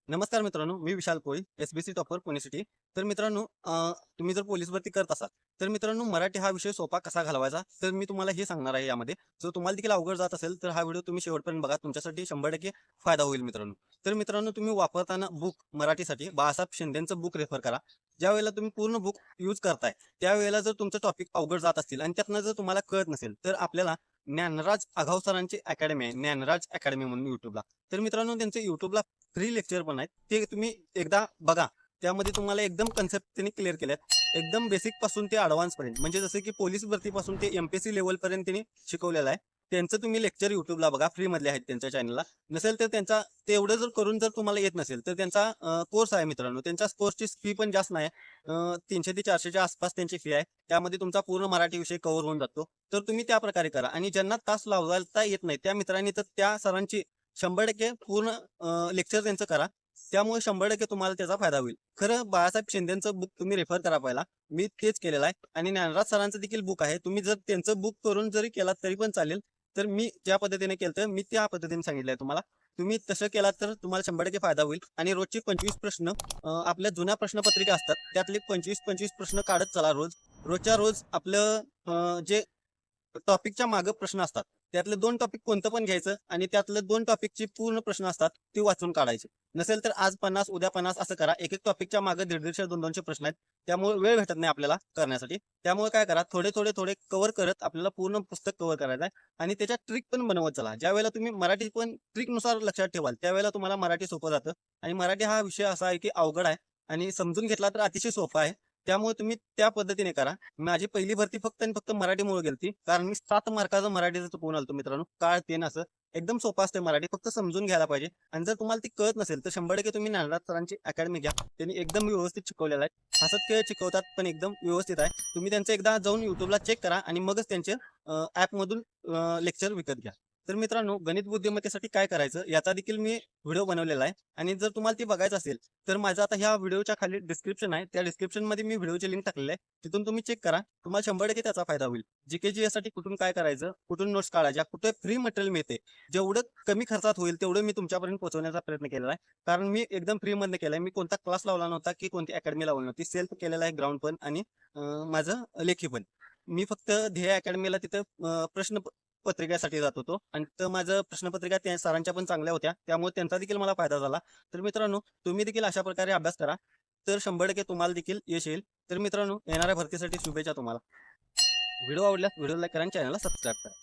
नमस्कार मित्रांनो, मी विशाल कोळी, SBC topper Pune city. तर मित्रांनो, तुम्ही जर पोलीस भरती करत असाल तर मित्रांनो, मराठी हा विषय सोपा कसा घालवायचा तर मी तुम्हाला हे सांगणार आहे यामध्ये. जर तुम्हाला देखील अवघड जात असेल तर हा व्हिडिओ तुम्ही शेवटपर्यंत बघा, तुमच्यासाठी 100% फायदा होईल मित्रांनो. तर मित्रांनो, तुम्ही वापरताना बुक मराठीसाठी बाळासाहेब शिंदेचं बुक रेफर करा. ज्यावेळेला तुम्ही पूर्ण बुक यूज करताय त्यावेळेला जर तुमचं टॉपिक अवघड जात असतील आणि त्यातनं जर तुम्हाला कळत नसेल तर आपल्याला ज्ञानराज आघाव सरांची अकॅडमी आहे, ज्ञानराज अकॅडमी म्हणून युट्यूबला. तर मित्रांनो, त्यांचे युट्यूबला फ्री लेक्चर पण आहेत, ते तुम्ही एकदा बघा. त्यामध्ये तुम्हाला एकदम कन्सेप्ट त्यांनी क्लिअर केल्यात, एकदम बेसिक पासून ते ॲडव्हान्स पर्यंत, म्हणजे जसं की पोलीस भरतीपासून ते एमपीएससी लेवल पर्यंत त्यांनी शिकवलेलं आहे. त्यांचं तुम्ही लेक्चर युट्यूबला बघा, फ्री मधले आहेत त्यांच्या चॅनलला. नसेल तर त्यांचा ते एवढं जर करून जर तुम्हाला येत नसेल तर त्यांचा कोर्स आहे मित्रांनो. त्यांच्या कोर्सची फी पण जास्त नाही, 300 ते 400च्या आसपास त्यांची फी आहे. त्यामध्ये तुमचा पूर्ण मराठी विषय कव्हर होऊन जातो. तर तुम्ही त्या प्रकारे करा. आणि ज्यांना तास लावता येत नाही त्या मित्रांनी तर त्या सरांची 100% पूर्ण लेक्चर त्यांचं करा. त्यामुळे 100% तुम्हाला त्याचा फायदा होईल. खरं बाळासाहेब शिंदेचं बुक तुम्ही रेफर करा पहिला. मी तेच केलेलं आहे. आणि ज्ञानराज सरांचं देखील बुक आहे. तुम्ही जर त्यांचं बुक करून जरी केलात तरी पण चालेल. तर मी ज्या पद्धतीने केलं मी त्या पद्धतीने सांगितलंय तुम्हाला. तुम्ही तसं केलात तर तुम्हाला 100% फायदा होईल. आणि रोजचे 25 प्रश्न, आपल्या जुन्या प्रश्नपत्रिका असतात त्यातले 25-25 प्रश्न काढत चला रोज. रोजच्या रोज आपलं जे टॉपिकच्या मागे प्रश्न असतात त्यातले 2 टॉपिक कोणतं पण घ्यायचं आणि त्यातले 2 टॉपिकची पूर्ण प्रश्न असतात ते वाचून काढायचे. नसेल तर आज 50 उद्या 50 असं करा. एक एक टॉपिकच्या मागे 150 200 प्रश्न आहेत. त्यामुळे वेळ भेटत नाही आपल्याला करण्यासाठी. त्यामुळे काय करा, थोडे थोडे थोडे कव्हर करत आपल्याला पूर्ण पुस्तक कव्हर करायचं आहे. आणि त्याच्या ट्रिक पण बनवत चला. ज्यावेळेला तुम्ही मराठी पण ट्रिकनुसार लक्षात ठेवाल त्यावेळेला तुम्हाला मराठी सोपं जातं. आणि मराठी हा विषय असा आहे की अवघड आहे आणि समजून घेतला तर अतिशय सोपा आहे. त्यामुळे तुम्ही त्या पद्धतीने करा. माझी पहिली भरती फक्त आणि फक्त मराठीमुळे गेलती, कारण मी 7 मार्काचं मराठीचं चुकवून आलतो मित्रांनो. काळ तेन असं एकदम सोपं असते मराठी, फक्त समजून घ्यायला पाहिजे. आणि जर तुम्हाला ती कळत नसेल तर 100% तुम्ही ज्ञानराज सरांची अकॅडमी घ्या. त्यांनी एकदम व्यवस्थित शिकवलेलं आहे. हसत खेळ शिकवतात पण एकदम व्यवस्थित आहे. तुम्ही त्यांचं एकदा जाऊन युट्यूबला चेक करा आणि मगच त्यांचे ॲपमधून लेक्चर विकत घ्या. तर मित्रांनो, गणित बुद्धिमत्तेसाठी काय करायचं याचा देखील मी व्हिडिओ बनवलेला आहे. आणि जर तुम्हाला ती बघायचं असेल तर माझं आता ह्या व्हिडिओच्या खाली डिस्क्रिप्शन आहे, त्या डिस्क्रिप्शन मध्ये मी व्हिडिओची लिंक टाकलेली आहे. तिथून तुम्ही चेक करा. तुम्हाला 100% त्याचा फायदा होईल. जीके साठी कुठून काय करायचं, कुठून नोट्स काढायच्या, कुठे फ्री मटेरियल मिळते, जेवढं कमी खर्चात होईल तेवढं मी तुमच्यापर्यंत पोहोचवण्याचा प्रयत्न केलेला आहे. कारण मी एकदम फ्री मध्ये केलाय. मी कोणता क्लास लावला नव्हता की कोणती अकॅडमी लावली नव्हती. सेल्फ केलेला आहे, ग्राउंड पण आणि माझं लेखी पण. मी फक्त ध्येय अकॅडमीला तिथं प्रश्न पत्रिकेसाठी जात होतो आणि तर माझं प्रश्नपत्रिका त्या सरांच्या पण चांगल्या होत्या, त्यामुळे त्यांचा देखील मला फायदा झाला. तर मित्रांनो, तुम्ही देखील अशा प्रकारे अभ्यास करा. तर 100% तुम्हाला देखील यश येईल. तर मित्रांनो, येणाऱ्या भरतीसाठी शुभेच्छा तुम्हाला. व्हिडिओ आवडल्यास व्हिडिओ लाईक करा आणि चॅनलला सबस्क्राईब करा.